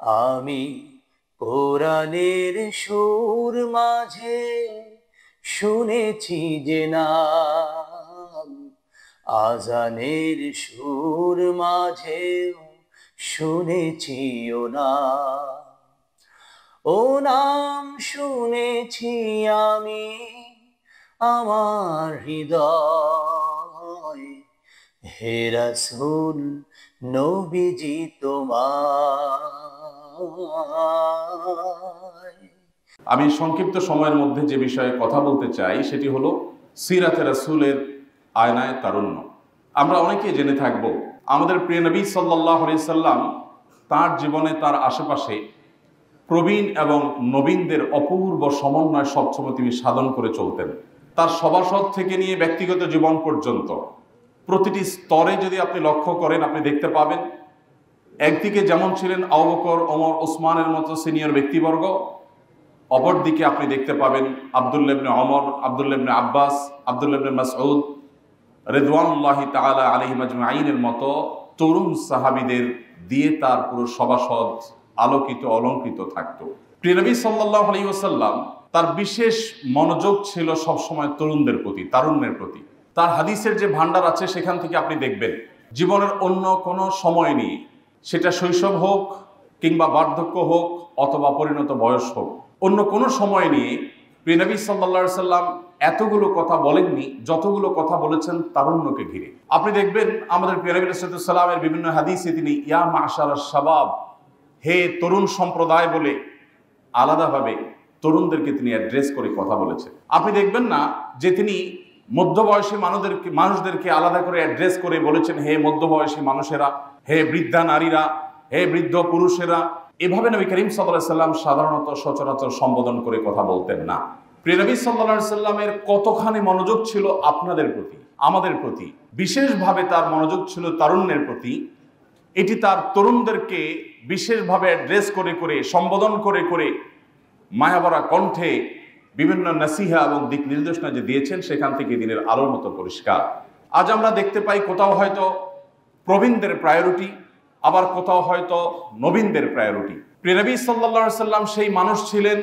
আমি কোরআনের সুর মাঝে শুনেছি যে নাম, আজানের সুর মাঝে শুনেছি ও নাম। ও নাম শুনেছি আমি আমার হৃদয়, হে রাসূল নবীজি তোমায়। আমি সংক্ষিপ্ত সময়ের মধ্যে যে বিষয়ে কথা বলতে চাই সেটি হলো সিরাতে রাসূলের আয়নায় তারুণ্য। আমরা অনেকেই জেনে থাকব আমাদের প্রিয় নবী সাল্লাল্লাহু আলাইহি সাল্লাম তার জীবনে তার আশেপাশে প্রবীণ এবং নবীনদের অপূর্ব সমন্বয় সবসময় তিনি সাধন করে চলতেন। তার সভাসদ থেকে নিয়ে ব্যক্তিগত জীবন পর্যন্ত প্রতিটি স্তরে যদি আপনি লক্ষ্য করেন, আপনি দেখতে পাবেন একদিকে যেমন ছিলেন আবু বকর, ওমর, ওসমানের মতো সিনিয়র ব্যক্তিবর্গ, অপরদিকে আপনি দেখতে পাবেন আব্দুল্লাহ ইবনে ওমর, আব্দুল্লাহ ইবনে আব্বাস, আব্দুল্লাহ ইবনে মাসউদ রিদওয়ানুল্লাহি তাআলা আলাইহিম আজমাইনের মতো তরুণ সাহাবীদের দিয়ে তার পুরো সভাসদ আলোকিত অলঙ্কৃত থাকতো। প্রিয় নবী সাল্লাল্লাহু আলাইহি ওয়াসাল্লাম তার বিশেষ মনোযোগ ছিল সবসময় তরুণদের প্রতি, তারুণ্যের প্রতি। তার হাদিসের যে ভান্ডার আছে সেখান থেকে আপনি দেখবেন জীবনের অন্য কোনো সময় নিয়ে, সেটা শৈশব হোক কিংবা বার্ধক্য হোক অথবা পরিণত বয়স হোক, অন্য কোনো সময় নিয়ে প্রিয় নবী সাল্লাল্লাহু আলাইহি ওয়াসাল্লাম এতগুলো কথা বলেননি যতগুলো কথা বলেছেন তারুণ্যকে ঘিরে। আপনি দেখবেন আমাদের প্রিয় নবী সাল্লাল্লাহু আলাইহি ওয়াসাল্লামের বিভিন্ন হাদিসে তিনি ইয়া মাশারাশ শাবাব, হে তরুণ সম্প্রদায় বলে আলাদাভাবে তরুণদেরকে তিনি অ্যাড্রেস করে কথা বলেছেন। আপনি দেখবেন না যে তিনি মধ্যবয়সী মানুষদেরকে আলাদা করে অ্যাড্রেস করে বলেছেন হে মধ্যবয়সী মানুষেরা, হে বৃদ্ধা নারীরা, হে বৃদ্ধ পুরুষেরা। এভাবে নবী করিম সাল্লাল্লাহু আলাইহি সাল্লাম সাধারণত সচরাচর সম্বোধন করে কথা বলতেন না। প্রিয় নবী সাল্লাল্লাহু আলাইহি সাল্লামের কতখানি মনোযোগ ছিল আপনাদের প্রতি, আমাদের প্রতি, বিশেষভাবে তার মনোযোগ ছিল তারুণ্যের প্রতি। এটি তার তরুণদেরকে বিশেষভাবে অ্যাড্রেস করে করে, সম্বোধন করে করে মায়াভরা কণ্ঠে বিভিন্ন নাসিহা এবং দিক নির্দেশনা যে দিয়েছেন সেখান থেকে দিনের আলোর মতো পরিষ্কার। আজ আমরা দেখতে পাই কোথাও হয়তো প্রবীণদের প্রায়োরিটি, আবার কোথাও হয়তো নবীনদের প্রায়োরিটি। প্রিয় নবী সাল্লাল্লাহু আলাইহি সাল্লাম সেই মানুষ ছিলেন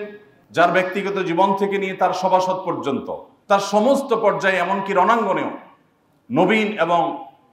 যার ব্যক্তিগত জীবন থেকে নিয়ে তার সভাসদ পর্যন্ত, তার সমস্ত পর্যায়ে এমনকি রণাঙ্গনেও নবীন এবং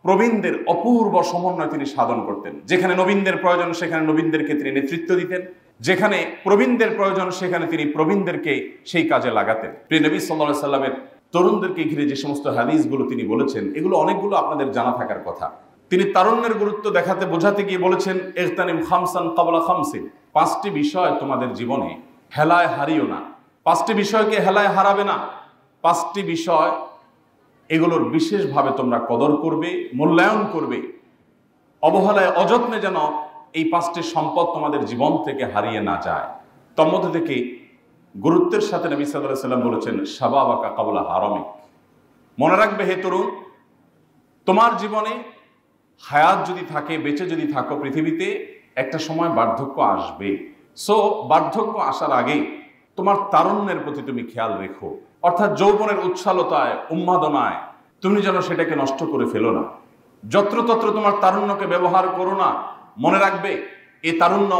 প্রবীণদের অপূর্ব সমন্বয় তিনি সাধন করতেন। যেখানে নবীনদের প্রয়োজন সেখানে নবীনদেরকে তিনি নেতৃত্ব দিতেন, যেখানে প্রবীণদের প্রয়োজন সেখানে তিনি প্রবীণদেরকে সেই কাজে লাগাতেন। প্রিয় নবী সাল্লাল্লাহু আলাইহি সাল্লামের তরুণদেরকে ঘিরে যে সমস্ত হাদিসগুলো তিনি বলেছেন এগুলো অনেকগুলো আপনাদের জানা থাকার কথা। তিনি তারুণ্যের গুরুত্ব দেখাতে বোঝাতে গিয়ে বলেছেন ইগতানিম খামসান ক্বাবলা খামসিন, পাঁচটি বিষয় তোমাদের জীবনে হেলায় হারিও না, পাঁচটি বিষয়কে হেলায় হারাবে না, পাঁচটি বিষয় এগুলোর বিশেষভাবে তোমরা কদর করবে, মূল্যায়ন করবে, অবহেলায় অযত্নে যেন এই পাঁচটি সম্পদ তোমাদের জীবন থেকে হারিয়ে না যায়। তার মধ্যে থেকে গুরুত্বের সাথে নবী সাল্লাল্লাহু আলাইহি সাল্লাম বলেছেন শাবাবাকা ক্বাবলা হারামিক, মনে রাখবে হে তরুণ, তোমার জীবনে হায়াত যদি থাকে, বেঁচে যদি থাকো পৃথিবীতে, একটা সময় বার্ধক্য আসবে। সো বার্ধক্য আসার আগে তোমার তারুণ্যের প্রতি তুমি খেয়াল রেখো, অর্থাৎ যৌবনের উচ্ছ্বালতায়, উন্মাদনায় তুমি যেন সেটাকে নষ্ট করে ফেলো না। যত্রতত্র তোমার তারুণ্যকে ব্যবহার করো না। মনে রাখবে এই তারুণ্য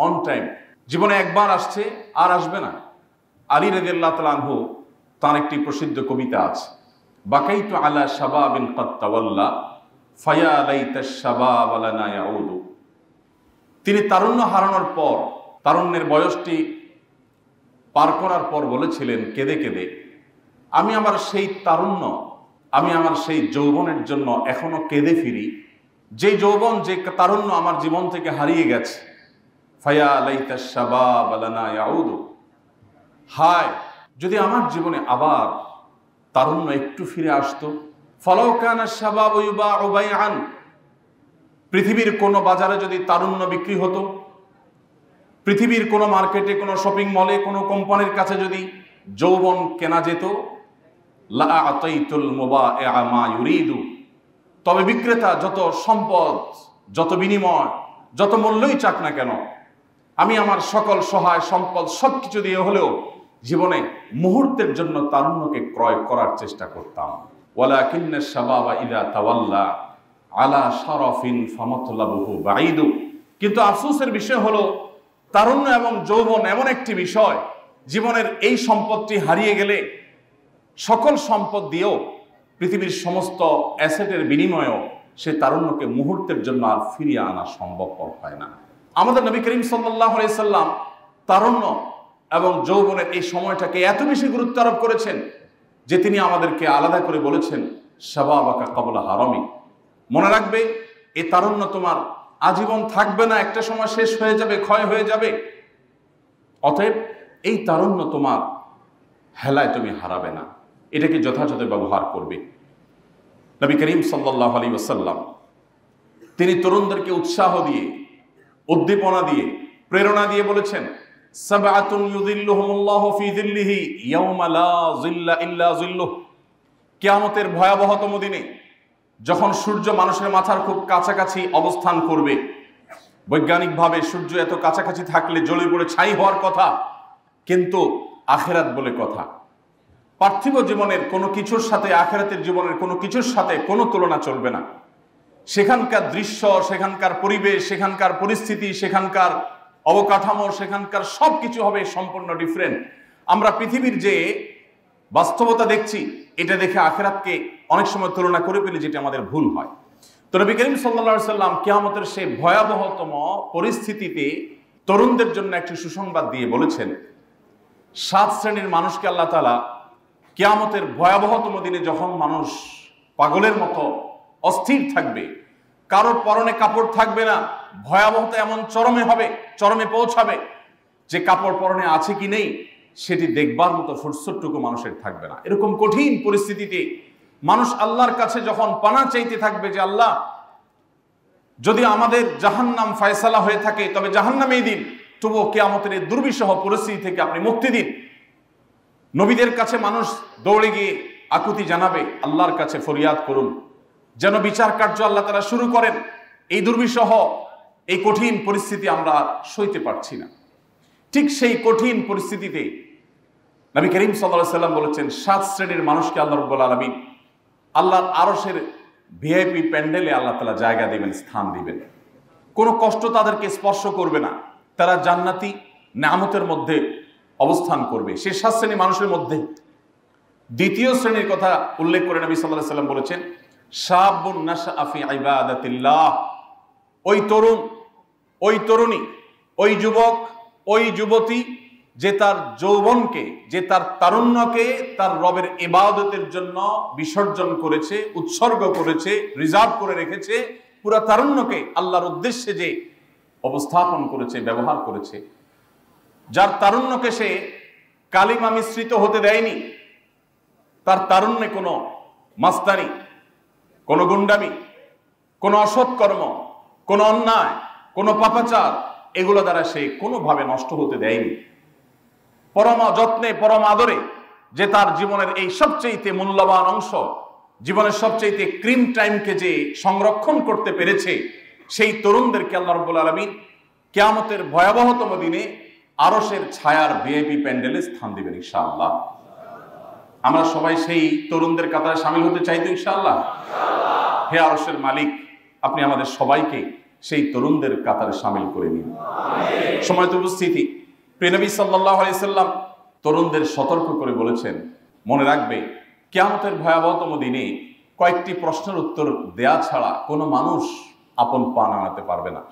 অন টাইম, জীবনে একবার আসছে আর আসবে না। আলী রাদিয়াল্লাহু তাআলা আনহু তার একটি প্রসিদ্ধ কবিতা আছে, বাকাইতু আলা শাবাবিন ক্বাদ তাওয়াল্লা ফায়া লাইতাশ শাবাব লানা ইয়াউদু। তিনি তারুণ্য হারানোর পর, তারুণ্যের বয়সটি পার করার পর বলেছিলেন কেঁদে কেঁদে, আমি আমার সেই তারুণ্য, আমি আমার সেই যৌবনের জন্য এখনো কেঁদে ফিরি, যে যৌবন, যে তারুণ্য আমার জীবন থেকে হারিয়ে গেছে। ফায়া লাইতাশ শাবাব লানা ইয়াউদু, হায় যদি আমার জীবনে আবার তারুণ্য একটু ফিরে আসতো। ফালাউ কানা শাবাব ইউবাউ বাইআন, পৃথিবীর কোনো বাজারে যদি তারুণ্য বিক্রি হতো, পৃথিবীর কোনো মার্কেটে, কোনো শপিং মলে, কোনো কোম্পানির কাছে যদি যৌবন কেনা যেত, লা আতাইতুল মুবাইআ মা ইউরিদু, তবে বিক্রেতা যত সম্পদ, যত বিনিময়, যত মূল্যই চাক না কেন, আমি আমার সকল সহায় সম্পদ সবকিছু দিয়ে হলেও জীবনে মুহূর্তের জন্য তারুণ্যকে ক্রয় করার চেষ্টা করতাম। ওয়ালাকিন্নাশ শাবাবা ইযা তাওয়াল্লা আলা শারাফিন ফামাতলাবুহু বাঈদু, কিন্তু আফসোসের বিষয় হলো তারুণ্য এবং যৌবন এমন একটি বিষয়, জীবনের এই সম্পদটি হারিয়ে গেলে সকল সম্পদ দিয়েও, পৃথিবীর সমস্ত অ্যাসেটের বিনিময়েও সে তারুণ্যকে মুহূর্তের জন্য আর ফিরিয়ে আনা সম্ভবপর হয় না। আমাদের নবী করিম সাল্লাল্লাহু আলাইহি সাল্লাম তারুণ্য এবং যৌবনের এই সময়টাকে এত বেশি গুরুত্ব আরোপ করেছেন যে তিনি আমাদেরকে আলাদা করে বলেছেন, শাবাবাকা ক্বাবলা হারামিক। মনে রাখবে, এই তারুণ্য তোমার আজীবন থাকবে না, একটা সময় শেষ হয়ে যাবে, ক্ষয় হয়ে যাবে। অতএব এই তারুণ্য তোমার হেলায় তুমি হারাবে না, এটাকে যথাযথ ব্যবহার করবে। নবী করিম সাল্লাল্লাহু আলাইহি ওয়াসাল্লাম তিনি তরুণদেরকে উৎসাহ দিয়ে, উদ্দীপনা দিয়ে, প্রেরণা দিয়ে বলেছেন, সাবআতুন ইউযিল্লুহুমুল্লাহু ফি যিল্লিহি ইয়াওমা লা যিল্লা ইল্লা যিল্লুহ। কিয়ামতের ভয়াবহতম দিনে যখন সূর্য মানুষের মাথার খুব কাছাকাছি অবস্থান করবে, বৈজ্ঞানিকভাবে সূর্য এত কাছাকাছি থাকলে জ্বলে পড়ে ছাই হওয়ার কথা, কিন্তু আখিরাত বলে কথা, পার্থিব জীবনের কোনো কিছুর সাথে আখিরাতের জীবনের কোনো কিছুর সাথে কোনো তুলনা চলবে না। সেখানকার দৃশ্য, সেখানকার পরিবেশ, সেখানকার পরিস্থিতি, সেখানকার অবকাঠামো, সেখানকার সব কিছু হবে সম্পূর্ণ ডিফারেন্ট। আমরা পৃথিবীর যে বাস্তবতা দেখছি, এটা দেখে আখিরাতকে অনেক সময় তুলনা করে ফেলি, যেটা আমাদের ভুল হয়। তো নবী করিম সাল্লাল্লাহু আলাইহি সাল্লাম কিয়ামতের সেই ভয়াবহতম পরিস্থিতিতে তরুণদের জন্য একটি সুসংবাদ দিয়ে বলেছেন, 7 শ্রেণীর মানুষকে আল্লাহ তাআলা কিয়ামতের ভয়াবহতম দিনে, যখন মানুষ পাগলের মতো অস্থির থাকবে, কারোর পরনে কাপড় থাকবে না, ভয়াবহতা এমন চরমে পৌঁছাবে যে কাপড় পরনে আছে কি নেই সেটি দেখবার মতো ফুরসতটুকু মানুষের থাকবে না। এরকম কঠিন পরিস্থিতিতে মানুষ আল্লাহর কাছে যখন পানা চাইতে থাকবে যে, আল্লাহ, যদি আমাদের জাহান্নাম ফয়সালা হয়ে থাকে তবে জাহান্নামেই দিন, তবুও কিয়ামতের এই দুর্বিষহ পরিস্থিতি থেকে আপনি মুক্তি দিন। নবীদের কাছে মানুষ দৌড়ে গিয়ে আকুতি জানাবে, আল্লাহর কাছে ফরিয়াদ করুন যেন বিচার কার্য আল্লাহ তাআলা শুরু করেন। এই দুর্বিষহ, এই কঠিন পরিস্থিতি আমরা সইতে পারছি না। ঠিক সেই কঠিন পরিস্থিতিতে নবী করিম সাল্লাল্লাহু আলাইহি সাল্লাম বলেছেন, 7 শ্রেণীর মানুষকে আল্লাহ রাব্বুল আলামিন আল্লাহর আরশের ভিআইপি প্যান্ডেলে আল্লাহ তাআলা জায়গা দিবেন, স্থান দিবেন। কোনো কষ্ট তাদেরকে স্পর্শ করবে না, তারা জান্নাতি নেয়ামতের মধ্যে অবস্থান করবে। সেই 7 শ্রেণীর মানুষের মধ্যে দ্বিতীয় শ্রেণীর কথা উল্লেখ করে নবী সাল্লাল্লাহু আলাইহি সাল্লাম বলেছেন, শাবুন নাশআ ফি ইবাদাতিল্লাহ। ওই তরুণ, ওই তরুণী, ওই যুবক, ওই যুবতী যে তার যৌবনকে, যে তার তারুণ্যকে তার রবের ইবাদতের জন্য বিসর্জন করেছে, উৎসর্গ করেছে, রিজার্ভ করে রেখেছে, পুরো তারুণ্যকে আল্লাহর উদ্দেশ্যে যে অবস্থাপন করেছে, ব্যবহার করেছে, যার তারুণ্যকে সে কালিমা মিশ্রিত হতে দেয়নি, তার তারুণ্যে কোনো মাস্তানি, কোনো গুন্ডামি, কোনো অসৎকর্ম, কোনো অন্যায়, কোনো পাপাচার, এগুলো দ্বারা সে কোনোভাবে নষ্ট হতে দেয়নি। পরম যত্নে, পরম আদরে যে তার জীবনের এই সবচেয়ে মূল্যবান অংশ, জীবনের সবচেয়ে ক্রিম টাইমকে যে সংরক্ষণ করতে পেরেছে, সেই তরুণদেরকে আল্লাহ রাব্বুল আলামিন কিয়ামতের ভয়াবহতম দিনে আরশের ছায়ার ভিআইপি প্যান্ডেলে স্থান দিবেন ইনশাআল্লাহ। আমরা সবাই সেই তরুণদের কাতারে শামিল হতে চাই তো ইনশাআল্লাহ? হে আরশের মালিক, আপনি আমাদের সবাইকে সেই তরুণদের কাতারে শামিল করে নিন। সময়ত উপস্থিতি, প্রিয় নবী সাল্লাল্লাহু আলাইহি সাল্লাম তরুণদের সতর্ক করে বলেছেন, মনে রাখবে, কিয়ামতের ভয়াবহতম দিনে কয়েকটি প্রশ্নের উত্তর দেয়া ছাড়া কোনো মানুষ আপন পা নাড়াতে পারবে না।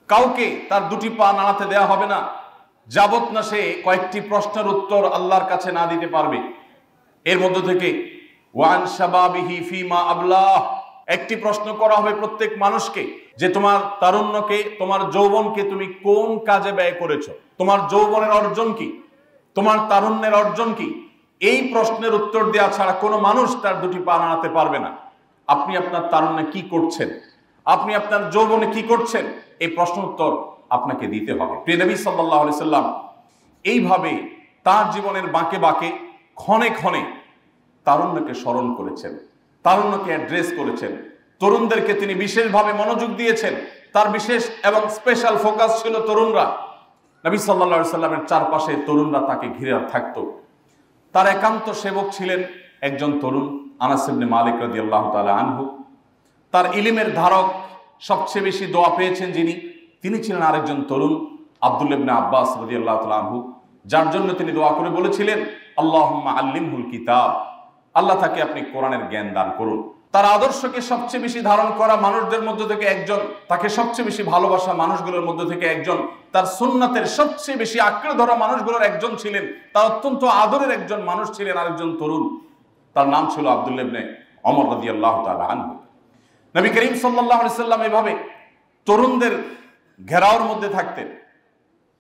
কাউকে তার দুটি পা নাড়াতে দেয়া হবে না যাবত না সে কয়েকটি প্রশ্নের উত্তর আল্লাহর কাছে না দিতে পারবে। এর মধ্য থেকে ওয়ান শাবাবিহি ফিমা আবলাহ, একটি প্রশ্ন করা হবে প্রত্যেক মানুষকে যে তোমার তারুণ্যকে, তোমার যৌবনকে তুমি কোন কাজে ব্যয় করেছো, তোমার যৌবনের অর্জন কি, তোমার তারুণ্যের অর্জন কি। এই প্রশ্নের উত্তর দেওয়া ছাড়া কোনো মানুষ তার দুটি পা নাড়াতে পারবে না। আপনি আপনার তারুণ্যে কি করছেন, আপনি আপনার যৌবনে কি করছেন, এই প্রশ্ন উত্তর আপনাকে দিতে হবে। প্রিয় নবী সাল্লাল্লাহু আলাইহি সাল্লাম এইভাবে তার জীবনের বাঁকে বাঁকে, ক্ষণে ক্ষণে তারুণ্যকে স্মরণ করেছেন, তারুণ্যকে অ্যাড্রেস করেছেন। তরুণদেরকে তিনি বিশেষভাবে মনোযোগ দিয়েছেন, তার বিশেষ এবং স্পেশাল ফোকাস ছিল তরুণরা। নবী সাল্লাল্লাহু আলাইহি সাল্লামের চারপাশে তরুণরা তাকে ঘিরে থাকতো। তার একান্ত সেবক ছিলেন একজন তরুণ, আনাস ইবনে মালিক রাদিয়াল্লাহু তাআলা আনহু। তার ইলমের ধারক, সবচেয়ে বেশি দোয়া পেয়েছেন যিনি, তিনি ছিলেন আরেকজন তরুণ, আব্দুল্লাহ ইবনে আব্বাস রাদিয়াল্লাহু তাআলা আনহু, যার জন্য তিনি দোয়া করে বলেছিলেন আল্লাহুম্মা আল্লিমহুল কিতাব, আল্লাহ তাকে আপনি কোরআনের জ্ঞান দান করুন। তার আদর্শকে সবচেয়ে বেশি ধারণ করা মানুষদের মধ্যে থেকে একজন, তাকে সবচেয়ে বেশি ভালোবাসা মানুষগুলোর মধ্যে থেকে একজন, তার সুন্নাতের সবচেয়ে বেশি আঁকড়ে ধরা মানুষগুলোর একজন ছিলেন, তার অত্যন্ত আদরের একজন মানুষ ছিলেন আরেকজন তরুণ, তার নাম ছিল আব্দুল্লাহ ইবনে ওমর রাদিয়াল্লাহু তাআলা আনহু। নবী করিম সাল্লাল্লাহু আলাইহি সাল্লাম এভাবে তরুণদের ঘেরাওর মধ্যে থাকতেন।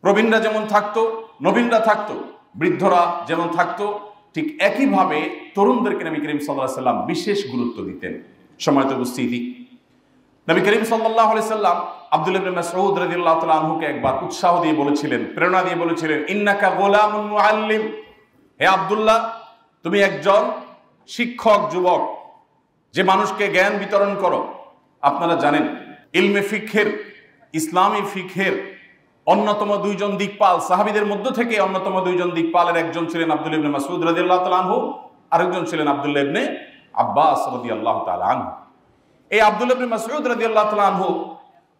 প্রবীণরা যেমন থাকতো, নবীনরা থাকতো, বৃদ্ধরা যেমন থাকতো, ঠিক একইভাবে তরুণদেরকে নবী করিম সাল্লাল্লাহু আলাইহি সাল্লাম বিশেষ গুরুত্ব দিতেন। সম্মানিত উপস্থিতি, নবী করিম সাল্লাল্লাহু আলাইহি সাল্লাম আব্দুল্লাহ ইবনে মাসউদ রাদিয়াল্লাহু তাআলা আনহুকে একবার উৎসাহ দিয়ে বলেছিলেন, প্রেরণা দিয়ে বলেছিলেন, ইন্নাকা গোলামুন মুআল্লিম, হে আব্দুল্লাহ, তুমি একজন শিক্ষক যুবক, যে মানুষকে জ্ঞান বিতরণ করো। আপনারা জানেন ইলমে ফিকহের, ইসলামী ফিকহের অন্যতম দুইজন দিকপাল, সাহাবীদের মধ্য থেকে অন্যতম দুইজন দিকপালের একজন ছিলেন আব্দুল্লাহ ইবনে মাসউদ রাদিয়াল্লাহু তাআলা আনহু, আরেকজন ছিলেন আব্দুল্লাহ ইবনে আব্বাস রাদিয়াল্লাহু তাআলা আনহু। এই আব্দুল্লাহ ইবনে মাসউদ রাদিয়াল্লাহু তাআলা আনহু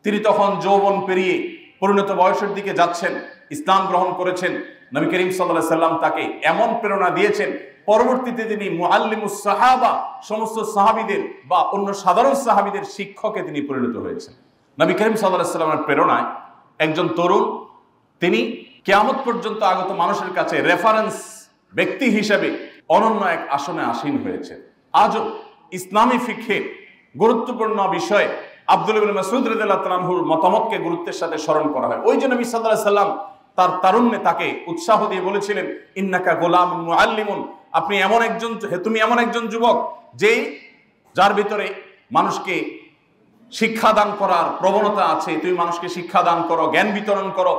তিনি তখন যৌবন পেরিয়ে পরিণত বয়সের দিকে যাচ্ছেন, ইসলাম গ্রহণ করেছেন। নবী করিম সাল্লাল্লাহু আলাইহি সাল্লাম তাকে এমন প্রেরণা দিয়েছেন, পরবর্তীতে তিনি মুআল্লিমুস সাহাবা, সমস্ত সাহাবীদের বা অন্য সাধারণ সাহাবীদের শিক্ষকে তিনি পরিণত হয়েছেন। নবী করিম সাল্লাল্লাহু আলাইহি সাল্লামের প্রেরণায় একজন তরুণ, তিনি কিয়ামত পর্যন্ত আগত মানুষের কাছে রেফারেন্স ব্যক্তি হিসেবে অনন্য এক আসনে আসীন হয়েছে। আজও ইসলামী ফিকহে গুরুত্বপূর্ণ বিষয়ে আব্দুল্লাহ ইবনে মাসউদ রাদিয়াল্লাহু তাআলা আনহুর মতামতকে গুরুত্বের সাথে স্মরণ করা হয়। ওই যে নবী সাল্লাল্লাহু আলাইহি সাল্লাম তার তারুণ্যে তাকে উৎসাহ দিয়ে বলেছিলেন, ইন্নাকা গোলামুন মুআল্লিমুন, আপনি এমন একজন, তুমি এমন একজন যুবক যার ভিতরে মানুষকে শিক্ষাদান করার প্রবণতা আছে, তুমি মানুষকে শিক্ষা দান করো, জ্ঞান বিতরণ করো,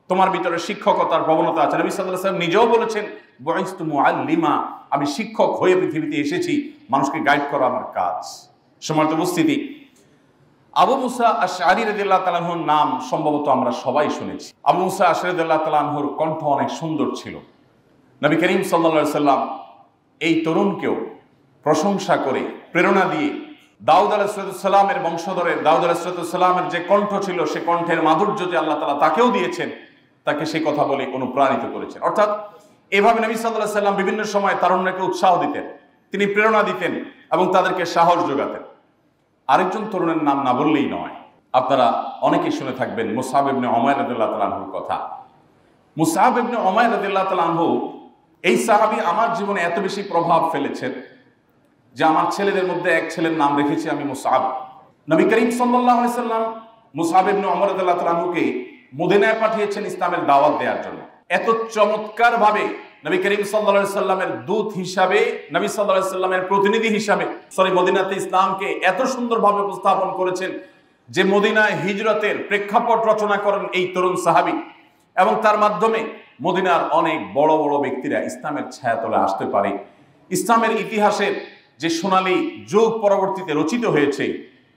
তোমার ভিতরে শিক্ষকতার প্রবণতা আছে। নবী সাল্লাল্লাহু আলাইহি ওয়াসাল্লাম নিজেও বলেছেন, বুইসতু মুআল্লিমা, আমি শিক্ষক হয়ে পৃথিবীতে এসেছি, মানুষকে গাইড করা আমার কাজ। সম্মানিত উপস্থিতি, আবু মুসা আশআরী রাদিয়াল্লাহু তাআলা আনহুর নাম সম্ভবত আমরা সবাই শুনেছি। আবু মুসা আশআরী রাদিয়াল্লাহু তাআলা আনহুর কণ্ঠ অনেক সুন্দর ছিল। নবী করিম সাল্লাল্লাহু আলাইহি সাল্লাম এই তরুণকেও প্রশংসা করে প্রেরণা দিয়ে দাউদ আলাইহিস সালামের বংশধরের, দাউদ আলাইহিস সালামের যে কণ্ঠ ছিল, সে কণ্ঠের মাধুর্য যে আল্লাহ তাআলা তাকেও দিয়েছেন, তাকে সেই কথা বলে অনুপ্রাণিত করেছেন। অর্থাৎ এভাবে নবী সাল্লাল্লাহু আলাইহি সাল্লাম বিভিন্ন সময় তারুণ্যকে উৎসাহ দিতেন, তিনি প্রেরণা দিতেন এবং তাদেরকে সাহস যোগাতেন। আরেকজন তরুণের নাম না বললেই নয়, আপনারা অনেকেই শুনে থাকবেন মুসআব ইবনে উমাইর রাদিয়াল্লাহু তাআলা আনহুর কথা। মুসআব ইবনে উমাইর রাদিয়াল্লাহু তাআলা আনহু, এই সাহাবী আমার জীবনে এত বেশি প্রভাব ফেলেছেন যে আমার ছেলেদের মধ্যে এক ছেলের নাম রেখেছি আমি মুসআব। নবী করিম সাল্লাল্লাহু আলাইহি সাল্লাম মুসআব ইবনে উমাইর রাদিয়াল্লাহু তাআলা আনহুকে মদিনায় পাঠিয়েছেন ইসলামের দাওয়াত দেওয়ার জন্য। এত চমৎকার ভাবে নবী করিম সাল্লাল্লাহু আলাইহি সাল্লামের দূত হিসাবে, নবী সাল্লাল্লাহু আলাইহি সাল্লামের প্রতিনিধি হিসাবে মদিনাতে ইসলামকে এত সুন্দরভাবে উপস্থাপন করেছেন যে মদিনায় হিজরতের প্রেক্ষাপট রচনা করেন এই তরুণ সাহাবী, এবং তার মাধ্যমে মদিনার অনেক বড় বড় ব্যক্তিরা ইসলামের ছায়াতলে আসতে পারে। ইসলামের ইতিহাসের যে সোনালী যুগ পরবর্তীতে রচিত হয়েছে,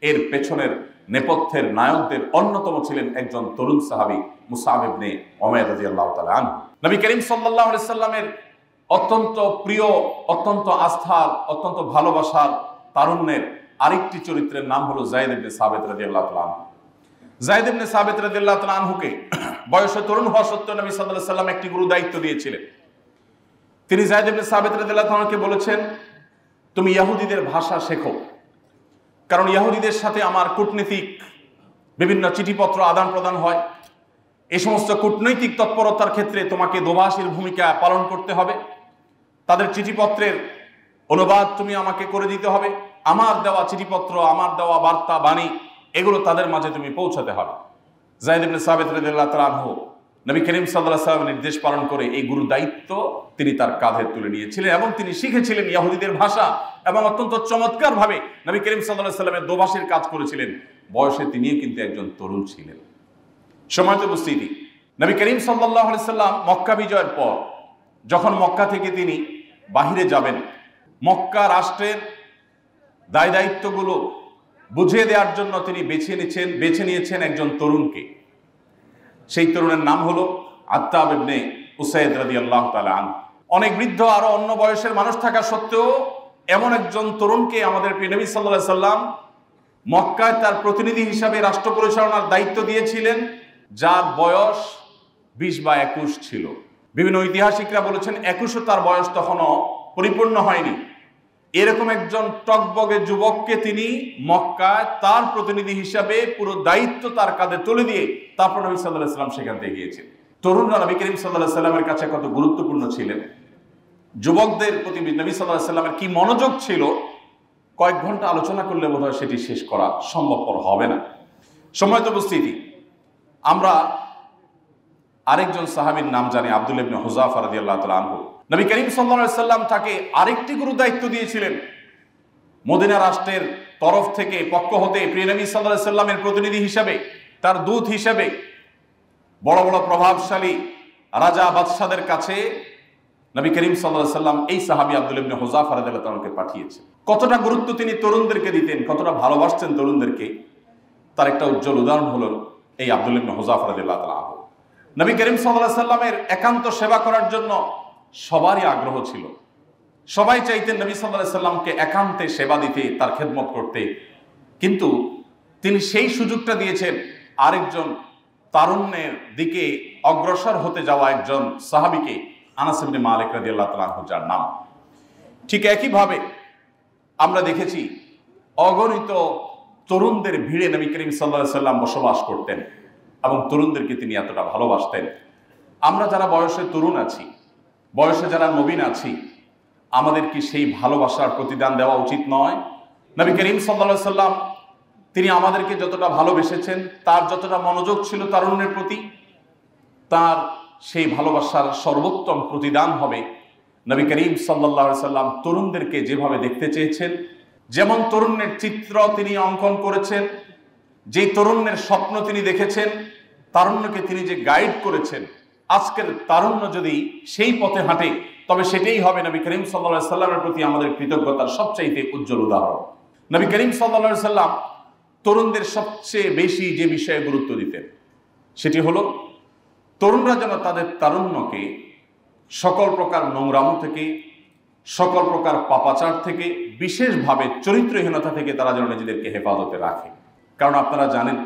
এর পেছনের নেপথ্যের নায়কদের অন্যতম ছিলেন একজন তরুণ সাহাবী মুসআব ইবনে উমাইর রাদিয়াল্লাহু তাআলা আনহু। নবী করিম সাল্লাল্লাহু আলাইহি সাল্লামের অত্যন্ত প্রিয়, অত্যন্ত আস্থার, অত্যন্ত ভালোবাসার তারুণ্যের আরেকটি চরিত্রের নাম হলো যায়েদ ইবনে সাবিত রাদিয়াল্লাহু তাআলা আনহু। যায়েদ ইবনে সাবিত রাদিয়াল্লাহু তাআলা আনহুকে বয়সে তরুণ হওয়া সত্ত্বেও নবী সাল্লাল্লাহু আলাইহি সাল্লাম একটি গুরু দায়িত্ব দিয়েছিলেন। তিনি যায়েদ ইবনে সাবিত রাদিয়াল্লাহু তাআলা আনহুকে বলেছেন, তুমি ইহুদিদের ভাষা শেখো, কারণ ইহুদিদের সাথে আমার কূটনীতিক বিভিন্ন চিঠিপত্র আদান প্রদান হয়। এই সমস্ত কূটনৈতিক তৎপরতার ক্ষেত্রে তোমাকে দোভাষীর ভূমিকা পালন করতে হবে। তাদের চিঠিপত্রের অনুবাদ তুমি আমাকে করে দিতে হবে। আমার দেওয়া চিঠিপত্র, আমার দেওয়া বার্তা বাণী, এগুলো তাদের মাঝে তুমি পৌঁছাতে হবে। যায়েদ ইবনে সাবিত রাদিয়াল্লাহু তাআলা আনহু নবী করিম সাল্লাল্লাহু আলাইহি ওয়াসাল্লামের নির্দেশ পালন করে এই গুরু দায়িত্ব তিনি তার কাঁধে তুলে নিয়েছিলেন, এবং তিনি শিখেছিলেন ইহুদিদের ভাষা এবং অত্যন্ত চমৎকার ভাবে নবী করিম সাল্লাল্লাহু আলাইহি ওয়াসাল্লামের দোভাষীর কাজ করেছিলেন। বয়সে তিনিও কিন্তু একজন তরুণ ছিলেন। সম্মানিত উপস্থিতি, নবী করিম সাল্লাল্লাহু আলাইহি ওয়াসাল্লাম মক্কা বিজয়ের পর যখন মক্কা থেকে তিনি বাহিরে যাবেন, মক্কা রাষ্ট্রের দায় দায়িত্বগুলো বুঝিয়ে দেওয়ার জন্য তিনি বেছে নিয়েছেন একজন তরুণকে। সেই তরুণের নাম হলো আত্তাব ইবনে উসাইদ রাদিয়াল্লাহু তাআলা আনহু। অনেক বৃদ্ধ আরো অন্য বয়সের মানুষ থাকা সত্ত্বেও এমন একজন তরুণকে আমাদের প্রিয় নবী সাল্লাল্লাহু আলাইহি সাল্লাম মক্কায় তার প্রতিনিধি হিসাবে রাষ্ট্র পরিচালনার দায়িত্ব দিয়েছিলেন, যার বয়স 20 বা 21 ছিল। বিভিন্ন ঐতিহাসিকরা বলেছেন 21ও তার বয়স তখনও পরিপূর্ণ হয়নি। এরকম একজন টকবগে যুবককে তিনি মক্কায় তার প্রতিনিধি হিসাবে পুরো দায়িত্ব তার কাঁধে তুলে দিয়ে তারপর নবী সাল্লাল্লাহু আলাইহি ওয়াসাল্লাম সেখান থেকে গিয়েছেন। তরুণরা নবী করিম সাল্লাল্লাহু আলাইহি ওয়াসাল্লামের কাছে কত গুরুত্বপূর্ণ ছিলেন, যুবকদের প্রতি নবী সাল্লাল্লাহু আলাইহি ওয়াসাল্লামের কি মনোযোগ ছিল, কয়েক ঘন্টা আলোচনা করলে বোধহয় সেটি শেষ করা সম্ভবপর হবে না। সময়ত উপস্থিতি, আমরা আরেকজন সাহাবীর নাম জানি, আব্দুল্লাহ ইবনে হুযাফা রাদিয়াল্লাহু তাআলা আনহু। নবী করিম সাল্লাল্লাহু আলাইহি ওয়াসাল্লাম তাকে আরেকটি গুরু দায়িত্ব দিয়েছিলেন। মদিনা রাষ্ট্রের তরফ থেকে, পক্ষ হতে প্রিয় নবী সাল্লাল্লাহু আলাইহি ওয়াসাল্লামের প্রতিনিধি হিসাবে, তার দূত হিসাবে বড় বড় প্রভাবশালী রাজা বাদশাদের কাছে নবী করিম সাল্লাল্লাহু আলাইহি ওয়াসাল্লাম এই সাহাবী আব্দুল্লাহ ইবনে হুযাফা রাদিয়াল্লাহু তাআলাকে পাঠিয়েছেন। কতটা গুরুত্ব তিনি তরুণদেরকে দিতেন, কতটা ভালোবাসতেন তরুণদেরকে, তার একটা উজ্জ্বল উদাহরণ হলো এই আব্দুল্লাহ ইবনে হুযাফা রাদিয়াল্লাহু তাআলা আনহু। নবী করিম সাল্লাল্লাহু আলাইহি ওয়াসাল্লামের একান্ত সেবা করার জন্য সবারই আগ্রহ ছিল। সবাই চাইতেন নবী সাল্লাল্লাহু আলাইহি ওয়াসাল্লামকে একান্তে সেবা দিতে, তার খেদমত করতে। কিন্তু তিনি সেই সুযোগটা দিয়েছেন আরেকজন তারুণ্যের দিকে অগ্রসর হতে যাওয়া একজন সাহাবীকে, আনাস ইবনে মালিক রাদিয়াল্লাহু তাআলা আনহু, যার নাম। ঠিক একইভাবে আমরা দেখেছি অগণিত তরুণদের ভিড়ে নবী করিম সাল্লাল্লাহু আলাইহি ওয়াসাল্লাম বসবাস করতেন এবং তরুণদেরকে তিনি এতটা ভালোবাসতেন। আমরা যারা বয়সে তরুণ আছি, বয়সে যারা নবীন আছি, আমাদের কি সেই ভালোবাসার প্রতিদান দেওয়া উচিত নয়? নবী করিম সাল্লাল্লাহু আলাইহি ওয়াসাল্লাম তিনি আমাদেরকে যতটা ভালোবেসেছেন, তার যতটা মনোযোগ ছিল তারুণ্যের প্রতি, তার সেই ভালোবাসার সর্বোত্তম প্রতিদান হবে নবী করিম সাল্লাল্লাহু আলাইহি ওয়াসাল্লাম তরুণদেরকে যেভাবে দেখতে চেয়েছেন, যেমন তরুণের চিত্র তিনি অঙ্কন করেছেন, যে তরুণের স্বপ্ন তিনি দেখেছেন, তারুণ্যকে তিনি যে গাইড করেছেন, আজকের তারুণ্য যদি সেই পথে হাঁটে তবে সেটাই হবে নবী করিম সাল্লাল্লাহু আলাইহি ওয়াসাল্লামের প্রতি আমাদের কৃতজ্ঞতার সবচাইতে উজ্জ্বল উদাহরণ। নবী করিম সাল্লাল্লাহু আলাইহি ওয়াসাল্লাম তরুণদের সবচেয়ে বেশি যে বিষয়ে গুরুত্ব দিতেন সেটি হলো তরুণরা যেন তাদের তারুণ্যকে সকল প্রকার নোংরামো থেকে, সকল প্রকার পাপাচার থেকে, বিশেষভাবে চরিত্রহীনতা থেকে তারা যেন নিজেদেরকে হেফাজতে রাখে। কারণ আপনারা জানেন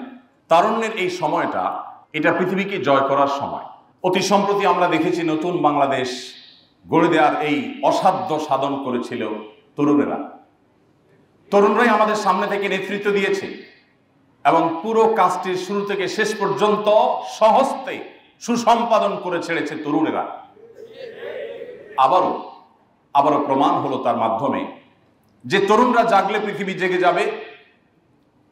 তারুণ্যের এই সময়টা, এটা পৃথিবীকে জয় করার সময়। অতি সম্প্রতি আমরা দেখেছি নতুন বাংলাদেশ গড়ে দেওয়ার এই অসাধ্য সাধন করেছিল তরুণেরা। তরুণরাই আমাদের সামনে থেকে নেতৃত্ব দিয়েছে এবং পুরো কাজটির শুরু থেকে শেষ পর্যন্ত সহস্তে সুসম্পাদন করে ছেড়েছে তরুণেরা। আবারও প্রমাণ হলো তার মাধ্যমে যে তরুণরা জাগলে পৃথিবী জেগে যাবে।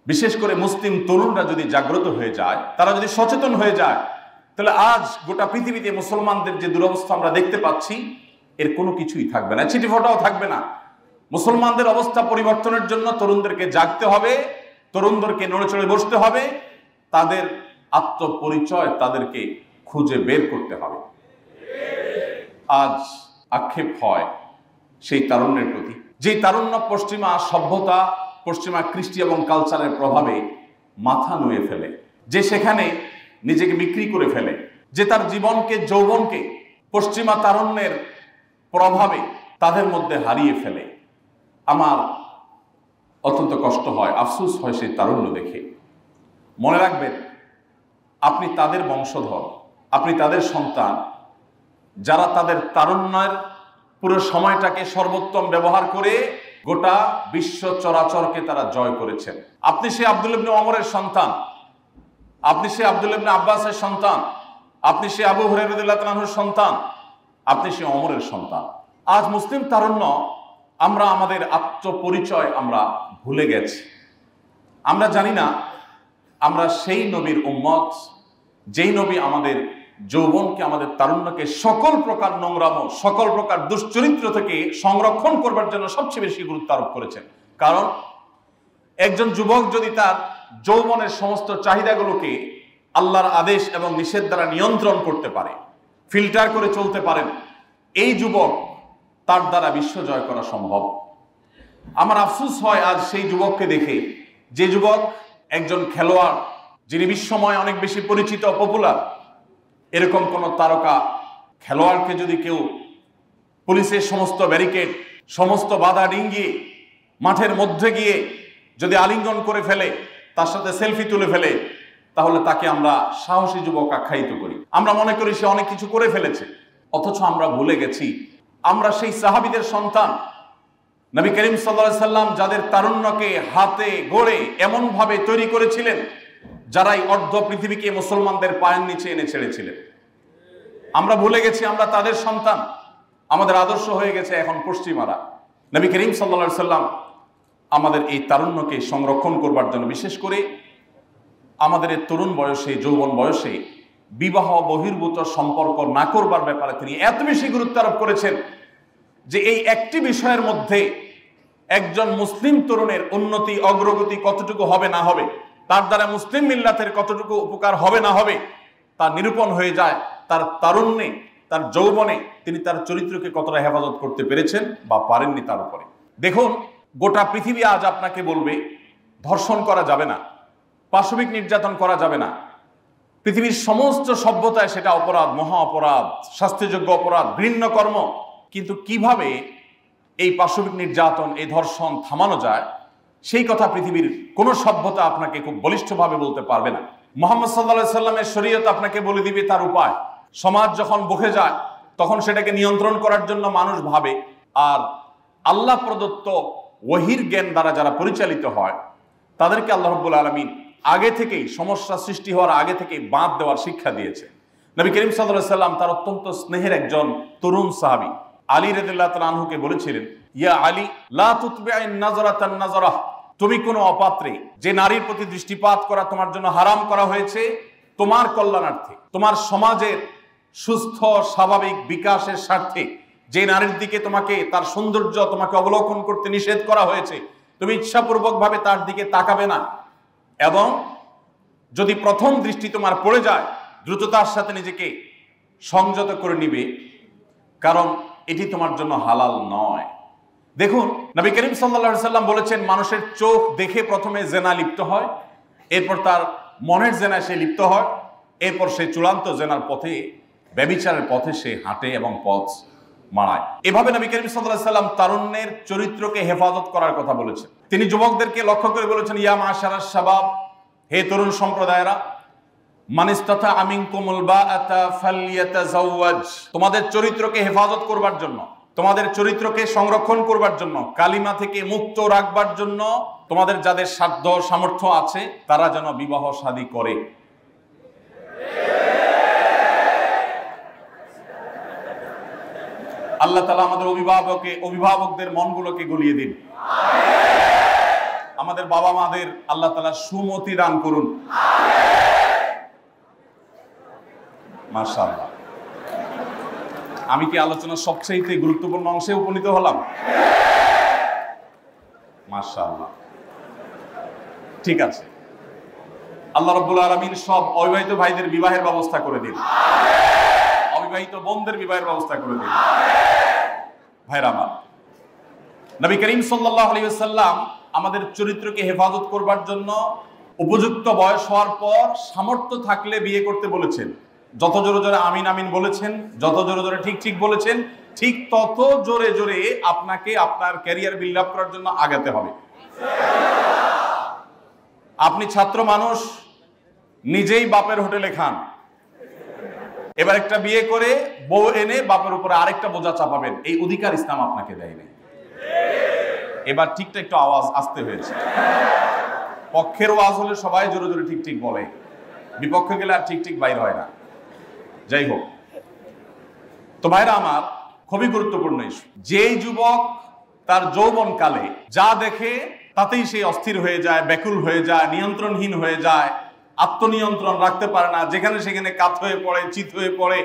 বিশেষ করে মুসলিম তরুণরা যদি জাগ্রত হয়ে যায়, তারা যদি সচেতন হয়ে যায়, তাহলে আজ গোটা পৃথিবীতে মুসলমানদের যে দুরবস্থা আমরা দেখতে পাচ্ছি, এর কোনো কিছুই থাকবে না, ছিটিফোঁটাও থাকবে না। মুসলমানদের অবস্থা পরিবর্তনের জন্য তরুণদেরকে জাগতে হবে, তরুণদেরকে নড়ে চড়ে বসতে হবে, তাদের আত্মপরিচয় তাদেরকে খুঁজে বের করতে হবে। আজ আক্ষেপ হয় সেই তারুণ্যের প্রতি, যেই তারুণ্য পশ্চিমা সভ্যতা, পশ্চিমা কৃষ্টি এবং কালচারের প্রভাবে মাথা নুয়ে ফেলে, যে সেখানে নিজেকে বিক্রি করে ফেলে, যে তার জীবনকে, যৌবনকে পশ্চিমা তারুণ্যের প্রভাবে তাদের মধ্যে হারিয়ে ফেলে। আমার অত্যন্ত কষ্ট হয়, আফসোস হয় সেই তারুণ্য দেখে। মনে রাখবেন, আপনি তাদের বংশধর, আপনি তাদের সন্তান, যারা তাদের তারুণ্যের পুরো সময়টাকে সর্বোত্তম ব্যবহার করে গোটা বিশ্ব চরাচরকে তারা জয় করেছেন। আপনি সে আব্দুল্লাহ ইবনে ওমরের সন্তান, আপনি সে আব্দুল্লাহ ইবনে আব্বাসের সন্তান, আপনি সে আবু হুরায়রা রাদিয়াল্লাহু তাআলা আনহুর সন্তান, আপনি সে ওমরের সন্তান। আজ মুসলিম তারুণ্য আমরা আমাদের আত্মপরিচয় আমরা ভুলে গেছি। আমরা জানি না আমরা সেই নবীর উম্মত, যেই নবী আমাদের যৌবনকে, আমাদের তারুণ্যকে সকল প্রকার নোংরামো, সকল প্রকার দুশ্চরিত্র থেকে সংরক্ষণ করবার জন্য সবচেয়ে বেশি গুরুত্ব আরোপ করেছেন। কারণ একজন যুবক যদি তার যৌবনের সমস্ত চাহিদাগুলোকে আল্লাহর আদেশ এবং নিষেধ দ্বারা নিয়ন্ত্রণ করতে পারে, ফিল্টার করে চলতে পারেন, এই যুবক, তার দ্বারা বিশ্ব জয় করা সম্ভব। আমার আফসোস হয় আজ সেই যুবককে দেখে, যে যুবক একজন খেলোয়াড়, যিনি বিশ্বময় অনেক বেশি পরিচিত, পপুলার, এরকম কোন তারকা খেলোয়াড়কে যদি কেউ পুলিশের সমস্ত ব্যারিকেড, সমস্ত বাধা ডিঙ্গিয়ে মাঠের মধ্যে গিয়ে যদি আলিঙ্গন করে ফেলে, তার সাথে সেলফি তুলে ফেলে, তাহলে তাকে আমরা সাহসী যুবক আখ্যায়িত করি। আমরা মনে করি সে অনেক কিছু করে ফেলেছে, অথচ আমরা ভুলে গেছি আমরা সেই সাহাবীদের সন্তান। নবী করিম সাল্লাল্লাহু আলাইহি সাল্লাম যাদের তারুণ্যকে হাতে গড়ে এমন ভাবে তৈরি করেছিলেন, যারাই অর্ধ পৃথিবীকে মুসলমানদের পায়ের নিচে এনে ছেড়েছিলেন। আমরা ভুলে গেছি আমরা তাদের সন্তান। আমাদের আদর্শ হয়ে গেছে এখন পশ্চিমারা। নবী করিম সাল্লাল্লাহু আলাইহি সাল্লাম আমাদের এই তারুণ্যকে সংরক্ষণ করবার জন্য, বিশেষ করে আমাদের এই তরুণ বয়সে, যৌবন বয়সে বিবাহ বহির্ভূত সম্পর্ক না করবার ব্যাপারে তিনি এত বেশি গুরুত্ব আরোপ করেছেন যে এই একটি বিষয়ের মধ্যে একজন মুসলিম তরুণের উন্নতি অগ্রগতি কতটুকু হবে না হবে, তার দ্বারা মুসলিম মিল্লাতের কতটুকু উপকার হবে না হবে, তা নিরূপণ হয়ে যায় তার তারুণ্যে, তার যৌবনে তিনি তার চরিত্রকে কতটা হেফাজত করতে পেরেছেন বা পারেননি তার উপরে। দেখুন, গোটা পৃথিবী আজ আপনাকে বলবে ধর্ষণ করা যাবে না, পাশবিক নির্যাতন করা যাবে না। পৃথিবীর সমস্ত সভ্যতায় সেটা অপরাধ, মহা অপরাধ, শাস্তিযোগ্য অপরাধ, ঘৃণ্য কর্ম। কিন্তু কিভাবে এই পাশবিক নির্যাতন, এই ধর্ষণ থামানো যায়, সেই কথা পৃথিবীর কোন সভ্যতা আপনাকে খুব বলিষ্ঠভাবে বলতে পারবে না। মুহাম্মদ সাল্লাল্লাহু আলাইহি সাল্লামের শরীয়ত আপনাকে বলে দিবে তার উপায়। সমাজ যখন বকে যায় তখন সেটাকে নিয়ন্ত্রণ করার জন্য মানুষ ভাবে, আর আল্লাহ প্রদত্ত ওহীর জ্ঞান দ্বারা যারা পরিচালিত হয় তাদেরকে আল্লাহ রাব্বুল আলামিন আগে থেকেই, সমস্যা সৃষ্টি হওয়ার আগে থেকেই বাঁধ দেওয়ার শিক্ষা দিয়েছে। নবী করিম সাল্লাল্লাহু আলাইহি সাল্লাম তার অত্যন্ত স্নেহের একজন তরুণ সাহাবী আলী রাদিয়াল্লাহু তাআলা আনহুকে বলেছিলেন, ইয়া আলী লা তুতবি'আন নাযরাতান নাযরাহ, তুমি কোনো অপাত্রে যে নারীর প্রতি দৃষ্টিপাত করা তোমার জন্য হারাম করা হয়েছে, তোমার কল্যাণার্থে, তোমার সমাজের সুস্থ স্বাভাবিক বিকাশের স্বার্থে যে নারীর দিকে তোমাকে, তার সৌন্দর্য তোমাকে অবলোকন করতে নিষেধ করা হয়েছে, তুমি ইচ্ছাপূর্বক ভাবে তার দিকে তাকাবে না, এবং যদি প্রথম দৃষ্টি তোমার পড়ে যায় দ্রুততার সাথে নিজেকে সংযত করে নিবে, কারণ এটি তোমার জন্য হালাল নয়। দেখুন, নবী করিম সাল্লাল্লাহু আলাইহি সাল্লাম বলেছেন, মানুষের চোখ দেখে প্রথমে জেনা লিপ্ত হয়, এরপর তার মনের জেনায় সে লিপ্ত হয়, এরপর সে চূড়ান্ত জেনার পথে, ব্যভিচারের পথে সে হাঁটে এবং পথ মারায়। এভাবে নবী করিম সাল্লাল্লাহু আলাইহি সাল্লাম তারুণ্যের চরিত্রকে হেফাজত করার কথা বলেছেন। তিনি যুবকদেরকে লক্ষ্য করে বলেছেন, ইয়া মাশারাশ শাবাব, হে তরুণ সম্প্রদায়েরা, মান ইসতাতা মিনকুমুল বাআতা ফালইয়াতাযাওয়াজ, তোমাদের চরিত্রকে হেফাজত করবার জন্য, তোমাদের চরিত্রকে সংরক্ষণ করবার জন্য, কালিমা থেকে মুক্ত রাখবার জন্য তোমাদের যাদের সাধ্য সামর্থ্য আছে তারা যেন বিবাহ শাদী করে। আল্লাহ তাআলা আমাদের অভিভাবকদের মনগুলোকে গলিয়ে দিন। আমাদের বাবা মাদের আল্লাহ তাআলা সুমতি দান করুন। মাশাআল্লাহ। আমি কি আলোচনার সবচেয়ে গুরুত্বপূর্ণ অংশে উপনীত হলাম? মাশাআল্লাহ। ঠিক আছে, আল্লাহ রাব্বুল আলামিন সব অবিবাহিত ভাইদের বিবাহের ব্যবস্থা করে দিন, অবিবাহিত বোনদের বিবাহের ব্যবস্থা করে দিন। ভাইরা আমার, নবী করিম সাল্লাল্লাহু আলাইহি ওয়াসাল্লাম আমাদের চরিত্রকে হেফাজত করবার জন্য উপযুক্ত বয়স হওয়ার পর সামর্থ্য থাকলে বিয়ে করতে বলেছেন। যত জোরে জোরে আমিন আমিন বলেছেন, যত জোরে জোরে ঠিক ঠিক বলেছেন, ঠিক তত জোরে জোরে আপনাকে আপনার ক্যারিয়ার বিল্ড আপ করার জন্য আগাতে হবে। আপনি ছাত্র মানুষ, নিজেই বাপের হোটেলে খান, এবার একটা বিয়ে করে বউ এনে বাপের উপরে আরেকটা বোঝা চাপাবেন, এই অধিকার ইসলাম আপনাকে দেয়নি। এবার ঠিকটা একটু আওয়াজ আসতে হয়েছে। পক্ষের ওয়াজ হলে সবাই জোরে জোরে ঠিক ঠিক বলে, বিপক্ষে গেলে আর ঠিক ঠিক বাইর হয় না। যাই হোক, তো ভাইরা আমার, খুবই গুরুত্বপূর্ণ ইস্যু। যেই যুবক তার যৌবন কালে যা দেখে তাতেই সে অস্থির হয়ে যায়, ব্যাকুল হয়ে যায়, নিয়ন্ত্রণহীন হয়ে যায়, আত্মনিয়ন্ত্রণ রাখতে পারে না, যেখানে সেখানে কাত হয়ে পড়ে, চিত হয়ে পড়ে,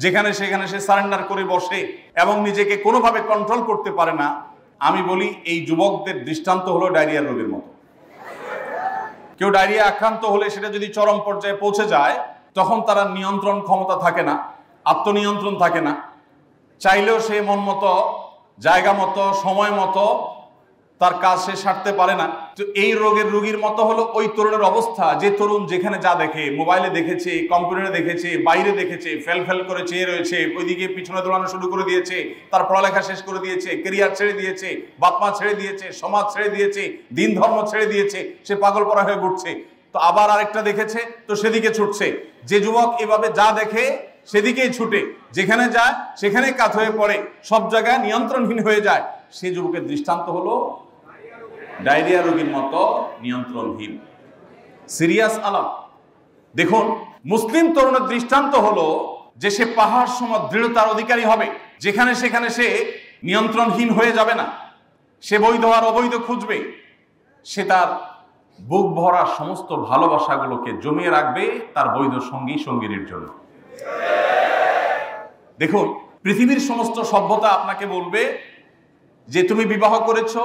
যেখানে সেখানে সে সারেন্ডার করে বসে এবং নিজেকে কোনোভাবে কন্ট্রোল করতে পারে না, আমি বলি এই যুবকদের দৃষ্টান্ত হলো ডায়রিয়া রোগের মতো। কেউ ডায়রিয়া আক্রান্ত হলে সেটা যদি চরম পর্যায়ে পৌঁছে যায়, তখন তারা নিয়ন্ত্রণ ক্ষমতা থাকে না, আত্মনিয়ন্ত্রণ থাকে না, চাইলেও সে মন মতো, জায়গা মতো, সময় মতো তার কাজ সে সারতে পারে না। তো এই রোগের রোগীর মতো হলো ওই তরুণের অবস্থা, যে তরুণ যেখানে যা দেখে, মোবাইলে দেখেছে, কম্পিউটারে দেখেছে, বাইরে দেখেছে, ফেল ফেল করে চেয়ে রয়েছে, ওইদিকে পিছনে দৌড়ানো শুরু করে দিয়েছে, তার পড়ালেখা শেষ করে দিয়েছে, কেরিয়ার ছেড়ে দিয়েছে, বাপ মা ছেড়ে দিয়েছে, সমাজ ছেড়ে দিয়েছে, দিন ধর্ম ছেড়ে দিয়েছে, সে পাগল পরা হয়ে ঘুরছে। তো আবার আরেকটা দেখেছে, তো সেদিকে ছুটছে। যে যুবক এভাবে যা দেখে সেদিকেই ছুটে, যেখানে যায় সেখানে কাত হয়ে পড়ে, সব জায়গায় নিয়ন্ত্রণহীন হয়ে যায়, সেই যুবকের দৃষ্টান্ত হলো ডায়রিয়া রোগীর মতো নিয়ন্ত্রণহীন। সিরিয়াস আলাম। দেখুন, মুসলিম তরুণের দৃষ্টান্ত হলো যে সে পাহাড় সম দৃঢ়তার অধিকারী হবে, যেখানে সেখানে সে নিয়ন্ত্রণহীন হয়ে যাবে না, সে বৈধ আর অবৈধ খুঁজবে, সে তার বুক ভরা সমস্ত ভালোবাসাগুলোকে জমিয়ে রাখবে তার বৈধ সঙ্গী সঙ্গিনীর জন্য। দেখুন, পৃথিবীর সমস্ত সভ্যতা আপনাকে বলবে যে তুমি বিবাহ করেছো,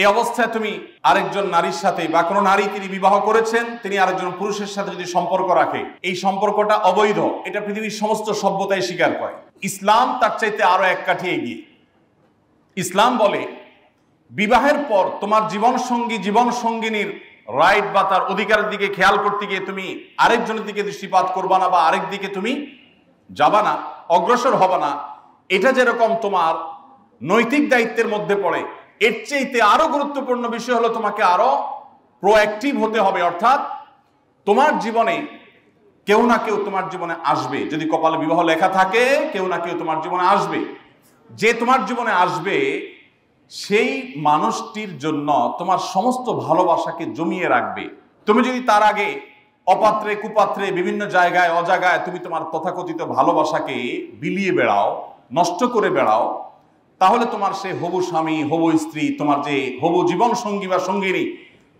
এই অবস্থায় তুমি আরেকজন নারীর সাথে বা কোনো নারী তিনি বিবাহ করেছেন, তিনি আরেকজন পুরুষের সাথে যদি সম্পর্ক রাখে, এই সম্পর্কটা অবৈধ। এটা পৃথিবীর সমস্ত সভ্যতাই স্বীকার করে। ইসলাম তার চাইতে আরো এক কাঠি এগিয়ে। ইসলাম বলে বিবাহের পর তোমার জীবন সঙ্গী জীবন সঙ্গিনীর রাইট বা তার অধিকারের দিকে খেয়াল করতে গিয়ে তুমি আরেকজনের দিকে দৃষ্টিপাত করবা না বা আরেক দিকে তুমি যাবা না, অগ্রসর হবা না। এটা যেরকম তোমার নৈতিক দায়িত্বের মধ্যে পড়ে, এর চাইতে আরো গুরুত্বপূর্ণ বিষয় হলো তোমাকে আরো প্রোঅ্যাক্টিভ হতে হবে। অর্থাৎ তোমার জীবনে কেউ না কেউ তোমার জীবনে আসবে, যদি কপালে বিবাহ লেখা থাকে কেউ না কেউ তোমার জীবনে আসবে। যে তোমার জীবনে আসবে সেই মানুষটির জন্য তোমার সমস্ত ভালোবাসাকে জমিয়ে রাখবে। তুমি যদি তার আগে অপাত্রে কুপাত্রে বিভিন্ন জায়গায় অজায়গায় তুমি তোমার তথাকথিত ভালোবাসাকে বিলিয়ে বেড়াও, নষ্ট করে বেড়াও, তাহলে তোমার সে হবু স্বামী হবু স্ত্রী তোমার যে হবু জীবন সঙ্গী বা সঙ্গিনী,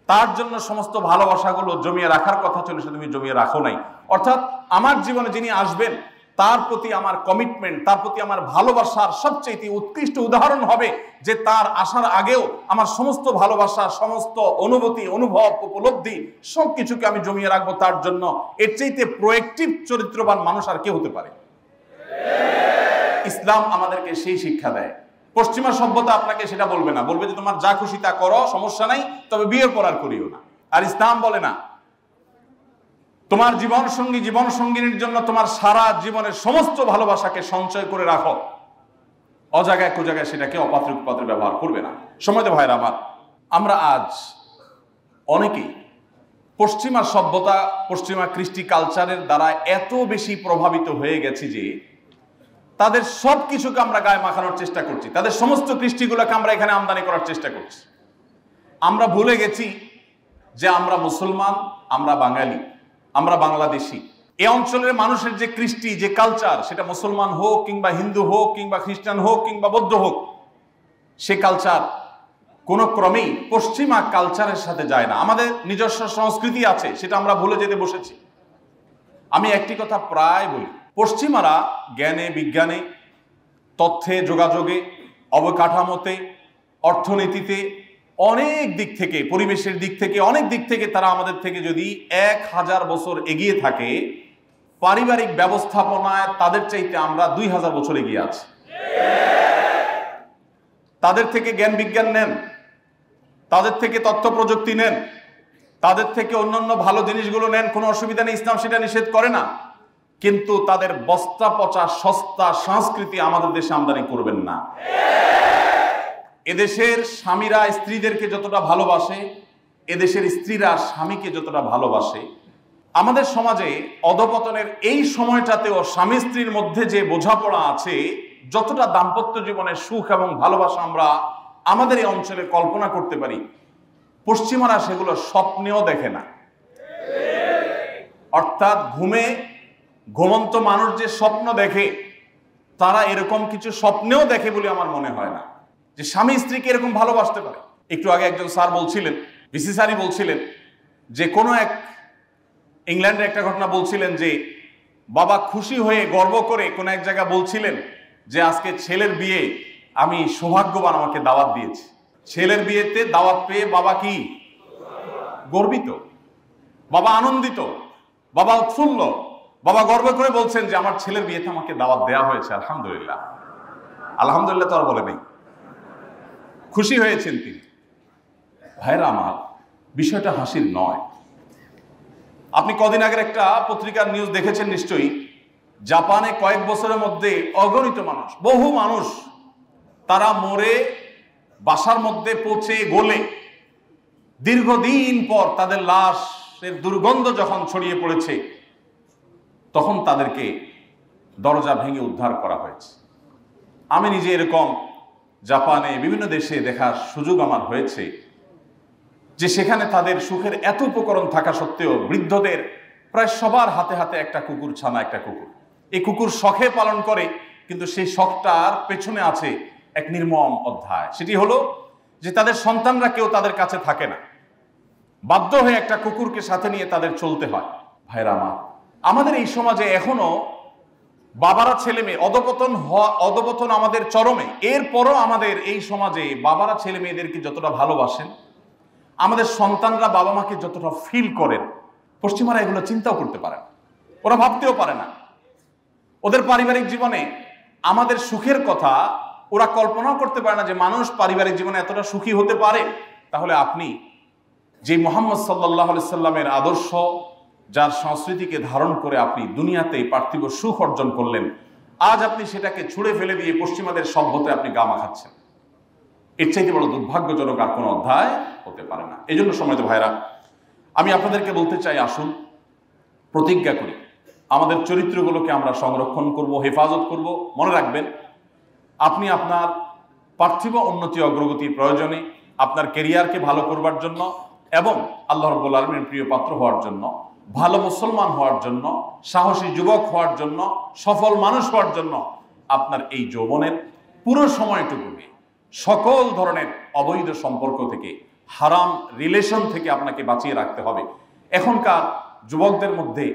তার জন্য সমস্ত ভালোবাসাগুলো জমিয়ে রাখার কথা ছিল, সে তুমি জমিয়ে রাখো নাই। অর্থাৎ আমার জীবনে যিনি আসবেন তার প্রতি আমার কমিটমেন্ট, তার প্রতি আমার ভালোবাসার সবচেয়ে উৎকৃষ্ট উদাহরণ হবে যে তার আসার আগেও আমার সমস্ত ভালোবাসা, সমস্ত অনুভূতি, অনুভব, উপলব্ধি সবকিছুকে আমি জমিয়ে রাখবো তার জন্য। এর চাইতে প্রোঅ্যাক্টিভ চরিত্রবান মানুষ আর কে হতে পারে? ইসলাম আমাদেরকে সেই শিক্ষা দেয়। পশ্চিমা সভ্যতা আপনাকে সেটা বলবে না, বলবে যে তোমার যা খুশি তা করো, সমস্যা নাই, তবে বিয়ের পর আর করিও না। আর ইসলাম বলে না, তোমার জীবন সঙ্গী জীবন সঙ্গিনীর জন্য তোমার সারা জীবনের সমস্ত ভালোবাসাকে সঞ্চয় করে রাখো, অজায়গায় কুজায়গায় সেটাকে অপাত্র কুপাত্রে ব্যবহার করবে না। সময় ভাইরা আমার, আমরা আজ অনেকেই পশ্চিমা সভ্যতা, পশ্চিমা কৃষ্টি কালচারের দ্বারা এত বেশি প্রভাবিত হয়ে গেছি যে তাদের সব কিছুকে আমরা গায়ে মাখানোর চেষ্টা করছি, তাদের সমস্ত কৃষ্টিগুলোকে আমরা এখানে আমদানি করার চেষ্টা করছি। আমরা ভুলে গেছি যে আমরা মুসলমান, আমরা বাঙালি, আমরা বাংলাদেশি। এই অঞ্চলের মানুষের যে কৃষ্টি, যে কালচার, সেটা মুসলমান হোক কিংবা হিন্দু হোক কিংবা খ্রিস্টান হোক কিংবা বৌদ্ধ হোক, সে কালচার কোনো ক্রমেই পশ্চিমা কালচারের সাথে যায় না। আমাদের নিজস্ব সংস্কৃতি আছে, সেটা আমরা ভুলে যেতে বসেছি। আমি একটি কথা প্রায় বলি, পশ্চিমারা জ্ঞানে বিজ্ঞানে, তথ্যে যোগাযোগে, অবকাঠামোতে, অর্থনীতিতে, অনেক দিক থেকে, পরিবেশের দিক থেকে, অনেক দিক থেকে তারা আমাদের থেকে যদি 1000 বছর এগিয়ে থাকে, পারিবারিক ব্যবস্থাপনায় তাদের চাইতে আমরা 2000 বছর এগিয়ে আছি। তাদের থেকে জ্ঞান বিজ্ঞান নেন, তাদের থেকে তথ্য প্রযুক্তি নেন, তাদের থেকে অন্যান্য ভালো জিনিসগুলো নেন, কোনো অসুবিধা নেই, ইসলাম সেটা নিষেধ করে না। কিন্তু তাদের বস্তা পচা সস্তা সংস্কৃতি আমাদের দেশে আমদানি করবেন না। এদেশের স্বামীরা স্ত্রীদেরকে যতটা ভালোবাসে, এদেশের স্ত্রীরা স্বামীকে যতটা ভালোবাসে, আমাদের সমাজে অধপতনের এই সময়টাতেও স্বামী স্ত্রীর মধ্যে যে বোঝাপড়া আছে, যতটা দাম্পত্য জীবনের সুখ এবং ভালোবাসা আমরা আমাদের এই অঞ্চলে কল্পনা করতে পারি, পশ্চিমারা সেগুলো স্বপ্নেও দেখে না। অর্থাৎ ঘুমন্ত মানুষ যে স্বপ্ন দেখে, তারা এরকম কিছু স্বপ্নেও দেখে বলে আমার মনে হয় না যে স্বামী স্ত্রীকে এরকম ভালোবাসতে পারে। একটু আগে একজন স্যার বলছিলেন, বিসি স্যারই বলছিলেন যে কোনো এক ইংল্যান্ডের একটা ঘটনা বলছিলেন যে বাবা খুশি হয়ে গর্ব করে কোন এক জায়গায় বলছিলেন যে আজকে ছেলের বিয়ে, আমি সৌভাগ্যবান, আমাকে দাওয়াত দিয়েছে। ছেলের বিয়েতে দাওয়াত পেয়ে বাবা কি গর্বিত, বাবা আনন্দিত, বাবা উৎফুল্ল, বাবা গর্ব করে বলছেন যে আমার ছেলের বিয়েতে আমাকে দাওয়াত দেওয়া হয়েছে, আলহামদুলিল্লাহ। আলহামদুলিল্লাহ তো আর বলেনি, খুশি হয়েছেন তিনি। ভাইরা আমার, বিষয়টা হাসির নয়। আপনি কদিন আগের একটা পত্রিকার নিউজ দেখেছেন নিশ্চয়ই, জাপানে কয়েক বছরের মধ্যে অগণিত মানুষ, বহু মানুষ, তারা মরে বাসার মধ্যে পচে গলে দীর্ঘদিন পর তাদের লাশ দুর্গন্ধ যখন ছড়িয়ে পড়েছে তখন তাদেরকে দরজা ভেঙে উদ্ধার করা হয়েছে। আমি নিজে এরকম জাপানে বিভিন্ন দেশে দেখার সুযোগ আমার হয়েছে যে সেখানে তাদের সুখের এত উপকরণ থাকা সত্ত্বেও বৃদ্ধদের প্রায় সবার হাতে হাতে একটা কুকুর ছানা, একটা কুকুর। এই কুকুর শখে পালন করে, কিন্তু সেই শখটার পেছনে আছে এক নির্মম অধ্যায়। সেটি হলো যে তাদের সন্তানরা কেউ তাদের কাছে থাকে না, বাধ্য হয়ে একটা কুকুরকে সাথে নিয়ে তাদের চলতে হয়। ভাইরা আমার, আমাদের এই সমাজে এখনো বাবারা ছেলে মেয়ে অধপতন আমাদের চরমে। এরপরও আমাদের এই সমাজে বাবারা ছেলে মেয়েদেরকে যতটা ভালোবাসেন, আমাদের সন্তানরা বাবা মাকে যতটা ফিল করেন, পশ্চিমারা এগুলো চিন্তাও করতে পারে না, ওরা ভাবতেও পারে না। ওদের পারিবারিক জীবনে আমাদের সুখের কথা ওরা কল্পনাও করতে পারে না যে মানুষ পারিবারিক জীবনে এতটা সুখী হতে পারে। তাহলে আপনি যে মুহাম্মদ সাল্লাল্লাহু আলাইহি সাল্লামের আদর্শ, যার সংস্কৃতিকে ধারণ করে আপনি দুনিয়াতে পার্থিব সুখ অর্জন করলেন, আজ আপনি সেটাকে ছুঁড়ে ফেলে দিয়ে পশ্চিমাদের সভ্যতায় আপনি গা মাখাচ্ছেন। এর চাইতে বড় দুর্ভাগ্যজনক আর কোনো অধ্যায় হতে পারে না। এই জন্য সম্মানিত ভাইরা, আমি আপনাদেরকে বলতে চাই, আসুন প্রতিজ্ঞা করি আমাদের চরিত্রগুলোকে আমরা সংরক্ষণ করব, হেফাজত করব। মনে রাখবেন, আপনি আপনার পার্থিব উন্নতি অগ্রগতির প্রয়োজনে, আপনার ক্যারিয়ারকে ভালো করবার জন্য এবং আল্লাহ রাব্বুল আলামিনের প্রিয় পাত্র হওয়ার জন্য, ভালো মুসলমান হওয়ার জন্য, সাহসী যুবক হওয়ার জন্য, সফল মানুষ হওয়ার জন্য আপনার এই যৌবনের পুরো সময়টুকুকে সকল ধরনের অবৈধ সম্পর্ক থেকে, হারাম রিলেশন থেকে আপনাকে বাঁচিয়ে রাখতে হবে। এখনকার যুবকদের মধ্যে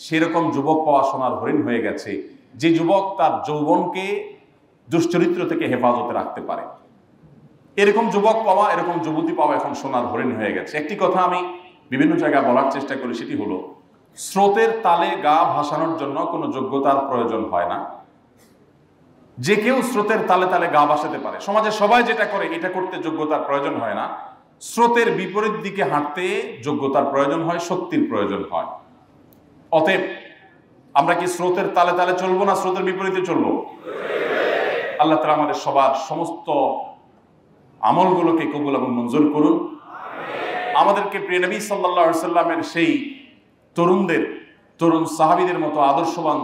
সেরকম যুবক পাওয়া সোনার হরিণ হয়ে গেছে, যে যুবক তার যৌবনকে দুশ্চরিত্র থেকে হেফাজতে রাখতে পারে। এরকম যুবক পাওয়া, এরকম যুবতী পাওয়া এখন সোনার হরিণ হয়ে গেছে। একটি কথা আমি বিভিন্ন জায়গায় বলার চেষ্টা করি, সেটি হলো স্রোতের তালে গা ভাসানোর জন্য কোনো যোগ্যতার প্রয়োজন হয় না। যে কেউ স্রোতের তালে তালে গা ভাসাতে পারে। সমাজে সবাই যেটা করে এটা করতে যোগ্যতার প্রয়োজন হয় না। স্রোতের বিপরীত দিকে হাঁটতে যোগ্যতার প্রয়োজন হয়, শক্তির প্রয়োজন হয়। অতএব আমরা কি স্রোতের তালে তালে চলবো না স্রোতের বিপরীতে চলবো? আল্লাহ তাআলা আমাদের সবার সমস্ত আমলগুলোকে কবুল এবং মঞ্জুর করুন। আমাদেরকে প্রিয় নবী সাল্লাল্লাহু আলাইহি সাল্লামের সেই তরুণ সাহাবীদের মতো আদর্শবান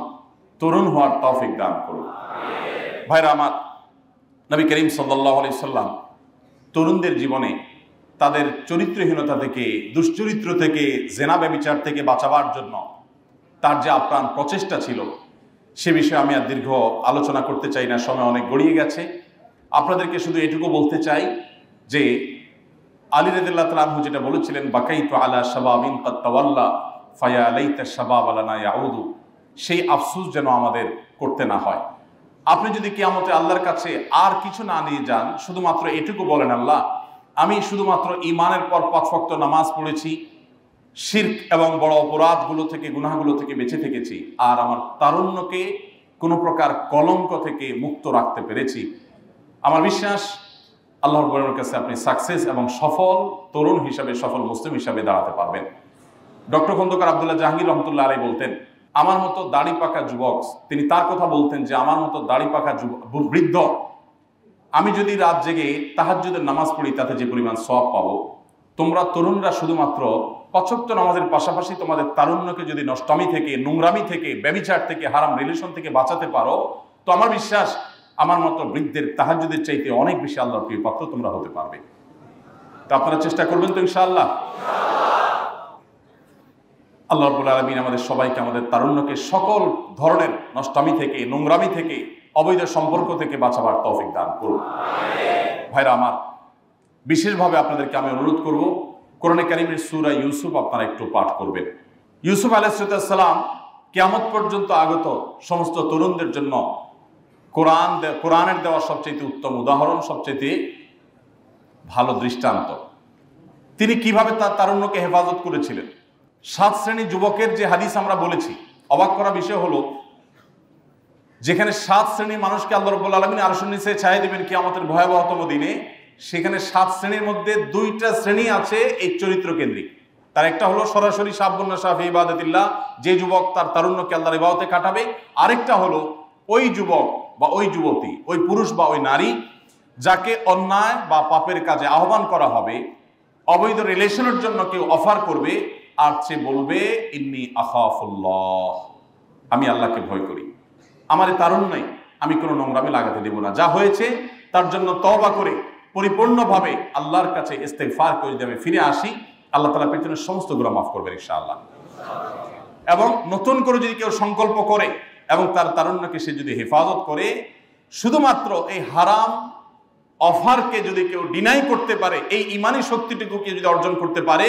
তরুণ হওয়ার তৌফিক দান করুন। ভাইরা আমার, নবী করিম সাল্লাল্লাহু আলাইহি সাল্লাম তরুণদের জীবনে তাদের চরিত্রহীনতা থেকে, দুশ্চরিত্র থেকে, জেনা ব্যভিচার থেকে বাঁচাবার জন্য তার যে আপ্রাণ প্রচেষ্টা ছিল, সে বিষয়ে আমি আর দীর্ঘ আলোচনা করতে চাই না, সময় অনেক গড়িয়ে গেছে। আপনাদেরকে শুধু এটুকু বলতে চাই যে আলী রাদিয়াল্লাহু তাআলা আনহু যেটা বলেছিলেন, বাকাইতু আলা শাবাবিন কাদ তাওয়াল্লা ফায়া লাইতা শাবাব লানা ইয়াউদু, সেই আফসোস যেন আমাদের করতে না হয়। আপনি যদি কিয়ামতে আল্লাহর কাছে আর কিছু না নিয়ে যান, শুধুমাত্র এটুকু বলেন, আল্লাহ আমি শুধুমাত্র ঈমানের পর 5 ওয়াক্ত নামাজ পড়েছি, শিরক এবং বড় অপরাধগুলো থেকে, গুনাহগুলো থেকে বেঁচে থেকেছি, আর আমার তারুণ্যকে কোনো প্রকার কলঙ্ক থেকে মুক্ত রাখতে পেরেছি, আমার বিশ্বাস আল্লাহর বরকতের কাছে আপনি সাকসেস এবং সফল তরুণ হিসাবে, সফল মুসলিম হিসাবে দাঁড়াতে পারবেন। ডক্টর খন্দকার আব্দুল্লাহ জাহাঙ্গীর রহমতুল্লাহ আলাইহি বলতেন, আমার মতো দাড়ি পাকা যুবক, তিনি তার কথা বলতেন যে আমার মতো দাড়ি পাকা বৃদ্ধ, আমি যদি রাত জেগে তাহাজ্জুদের নামাজ পড়ি তাতে যে পরিমাণ সওয়াব পাবো, তোমরা তরুণরা শুধুমাত্র 5 ওয়াক্ত নামাজের পাশাপাশি তোমাদের তারুণ্যকে যদি নষ্টামি থেকে, নোংরামি থেকে, ব্যভিচার থেকে, হারাম রিলেশন থেকে বাঁচাতে পারো, তো আমার বিশ্বাস আমার মতো বৃদ্ধের তাহাজ্জুদের চাইতে অনেক বেশি আল্লাহর প্রিয় পাত্র তোমরা হতে পারবে। তা আপনারা চেষ্টা করবেন তো ইনশাআল্লাহ? আল্লাহ রাব্বুল আলামিন আমাদের সবাইকে, আমাদের তারুণ্যকে সকল ধরনের নষ্টামি থেকে, নোংরামি থেকে, অবৈধ সম্পর্ক থেকে বাঁচাবার তৌফিক দান করুন। ভাইরা আমার, বিশেষভাবে আপনাদেরকে আমি অনুরোধ করব, কোরআনে কারীমের সূরা ইউসুফ আপনারা একটু পাঠ করবেন। ইউসুফ আলাইহিস সালাম কিয়ামত পর্যন্ত আগত সমস্ত তরুণদের জন্য কোরআনের দেওয়া সবচেয়ে উত্তম উদাহরণ, সবচেয়ে ভালো দৃষ্টান্ত। তিনি কিভাবে তার তারুণ্যকে হেফাজত করেছিলেন। 7 শ্রেণী যুবকের যে হাদিস আমরা বলেছি, অবাক করা বিষয় হলো যেখানে 7 শ্রেণীর মানুষকে আল্লাহ রাব্বুল আলামিন আরশের নিচে ছায়া দিবেন কিয়ামতের ভয়াবহতম দিনে, সেখানে 7 শ্রেণীর মধ্যে 2টা শ্রেণী আছে এই চরিত্র কেন্দ্রিক। তার একটা হলো সরাসরি শাবুন নাশা ফি ইবাদাতিল্লাহ, যে যুবক তার তারুণ্যকে আল্লাহর ইবাদতে কাটাবে। আরেকটা হলো ওই যুবক বা ওই যুবতী, ওই পুরুষ বা ওই নারী যাকে অন্যায় বা পাপের কাজে আহ্বান করা হবে, অবৈধ রিলেশনের জন্য কেউ অফার করবে, আর চেয়ে বলবে ইন্নী আখাফুল্লাহ, আমি আল্লাহকে ভয় করি, আমার তারুণ্যে আমি কোনো নোংরামি লাগাতে দেব না। যা হয়েছে তার জন্য তওবা করে পরিপূর্ণভাবে আল্লাহর কাছে ইস্তেগফার করে যদি আমি ফিরে আসি, আল্লাহ তাআলা পেছনের সমস্ত গুনাহ মাফ করবেন ইনশাআল্লাহ। এবং নতুন করে যদি কেউ সংকল্প করে এবং তার তারুণ্যকে সে যদি হেফাজত করে, শুধুমাত্র এই হারাম অফারকে যদি কেউ ডিনাই করতে পারে, এই ইমানি শক্তিটুকুকে যদি অর্জন করতে পারে,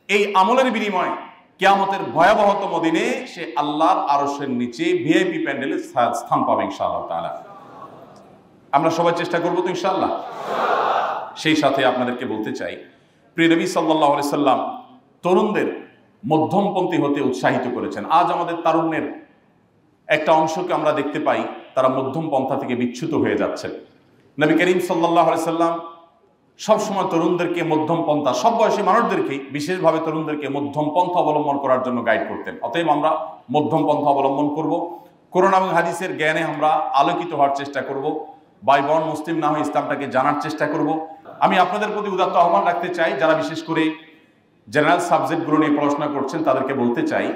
এই আমলের বিনিময়ে কিয়ামতের ভয়াবহতম দিনে সে আল্লাহর আরশের নিচে ভিআইপি প্যান্ডেলে স্থান পাবে ইনশাআল্লাহ তাআলা। আমরা সবাই চেষ্টা করবো তো ইনশাআল্লাহ। সেই সাথে আপনাদেরকে বলতে চাই, প্রিয় নবী সাল্লাল্লাহু আলাইহি সাল্লাম তরুণদের মধ্যমপন্থী হতে উৎসাহিত করেছেন। আজ আমাদের তারুণ্যের একটা অংশকে আমরা দেখতে পাই তারা মধ্যম পন্থা থেকে বিচ্যুত হয়ে যাচ্ছে। নবী করিম সাল্লাল্লাহু আলাইহি সাল্লাম সবসময় তরুণদেরকে মধ্যম পন্থা, সব বয়সী মানুষদেরকে বিশেষভাবে তরুণদেরকে মধ্যম পন্থা অবলম্বন করার জন্য গাইড করতেন। অতএব আমরা মধ্যম পন্থা অবলম্বন করব, কোরআন এবং হাদিসের জ্ঞানে আমরা আলোকিত হওয়ার চেষ্টা করব, ভাই বোন মুসলিম না হয়ে ইসলামটাকে জানার চেষ্টা করব। আমি আপনাদের প্রতি উদাত্ত আহ্বান রাখতে চাই, যারা বিশেষ করে জেনারেল সাবজেক্টগুলো নিয়ে পড়াশোনা করছেন তাদেরকে বলতে চাই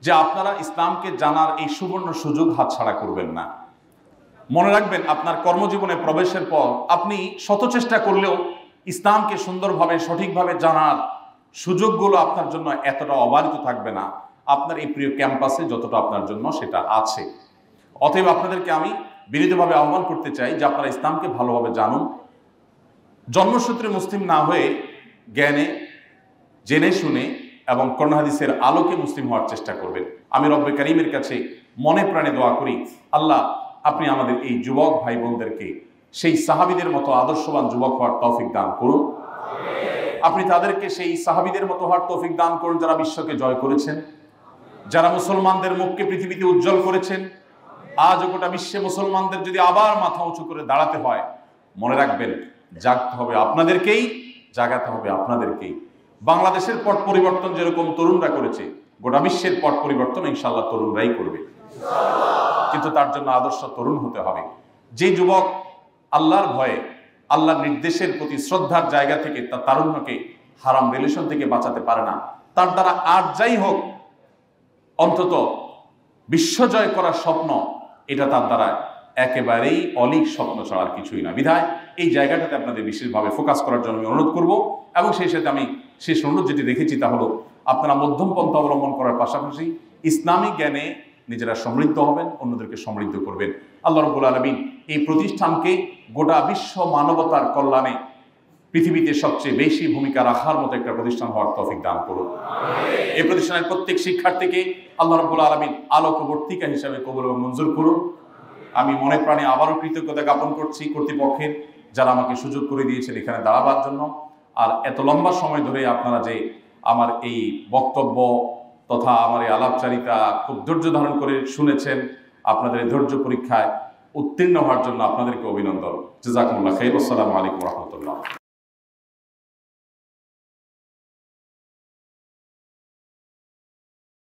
যে আপনারা ইসলামকে জানার এই সুবর্ণ সুযোগ হাতছাড়া করবেন না। মনে রাখবেন, আপনার কর্মজীবনে প্রবেশের পর আপনি শত চেষ্টা করলেও ইসলামকে সুন্দরভাবে সঠিকভাবে জানার সুযোগগুলো আপনার জন্য এতটা অবারিত থাকবে না আপনার এই প্রিয় ক্যাম্পাসে যতটা আপনার জন্য সেটা আছে। অতএব আপনাদেরকে আমি বিনীতভাবে আহ্বান করতে চাই যে আপনারা ইসলামকে ভালোভাবে জানুন, জন্মসূত্রে মুসলিম না হয়ে জ্ঞানে জেনে শুনে এবং কোরআন হাদিসের আলোকে মুসলিম হওয়ার চেষ্টা করবেন। আমি রব্বে কারীমের কাছে মনে প্রাণে দোয়া করি, আল্লাহ আপনি আমাদের এই যুবক ভাই বোনদেরকে সেই সাহাবীদের মতো আদর্শবান যুবক হওয়ার তৌফিক দান করুন। আপনি তাদেরকে সেই সাহাবীদের মতো হওয়ার তৌফিক দান করুন যারা বিশ্বকে জয় করেছেন, যারা মুসলমানদের মুখকে পৃথিবীতে উজ্জ্বল করেছেন। আজ গোটা বিশ্বে মুসলমানদের যদি আবার মাথা উঁচু করে দাঁড়াতে হয়, মনে রাখবেন জাগতে হবে আপনাদেরকেই, জাগাতে হবে আপনাদেরকেই। বাংলাদেশের পট পরিবর্তন যেরকম তরুণরা করেছে, গোটা বিশ্বের পট পরিবর্তন ইনশাআল্লাহ তরুণরাই করবে। কিন্তু তার জন্য আদর্শ তরুণ হতে হবে। যে যুবক আল্লাহর ভয়ে, আল্লাহর নির্দেশের প্রতি শ্রদ্ধার জায়গা থেকে তার তারুণ্যকে হারাম রিলেশন থেকে বাঁচাতে পারে না, তার দ্বারা আর যাই হোক অন্তত বিশ্বজয় করার স্বপ্ন, এটা তার দ্বারা একেবারেই অলীক স্বপ্ন ছাড়ার কিছুই না। বিধায় এই জায়গাটাতে আপনাদের বিশেষভাবে ফোকাস করার জন্য আমি অনুরোধ করব। এবং সেই সাথে আমি শেষ অনুরোধ যেটি রেখেছি তা হলো, আপনারা মধ্যম পন্থা অবলম্বন করার পাশাপাশি ইসলামী জ্ঞানে নিজেরা সমৃদ্ধ হবেন, অন্যদেরকে সমৃদ্ধ করবেন। আল্লাহ রাব্বুল আলামিন এই প্রতিষ্ঠানকে গোটা বিশ্ব মানবতার কল্যাণে পৃথিবীতে সবচেয়ে বেশি ভূমিকা রাখার মতো একটা প্রতিষ্ঠান হওয়ার তৌফিক দান করুন। এই প্রতিষ্ঠানের প্রত্যেক শিক্ষার্থীকে আল্লাহ রাব্বুল আলামিন আলোকবর্তিকা হিসাবে কবুল এবং মঞ্জুর করুন। আমি মনে প্রাণে আবারও কৃতজ্ঞতা জ্ঞাপন করছি কর্তৃপক্ষের, যারা আমাকে সুযোগ করে দিয়েছেন এখানে দাঁড়াবার জন্য। আর এত লম্বা সময় ধরে আপনারা যে আমার এই বক্তব্য তথা আমার এই আলাপচারিতা খুব ধৈর্য ধারণ করে শুনেছেন, আপনাদের এই ধৈর্য পরীক্ষায় উত্তীর্ণ হওয়ার জন্য আপনাদেরকে অভিনন্দন। জাযাকুমুল্লাহ খাইর। আসসালামু আলাইকুম ওয়া রাহমাতুল্লাহ।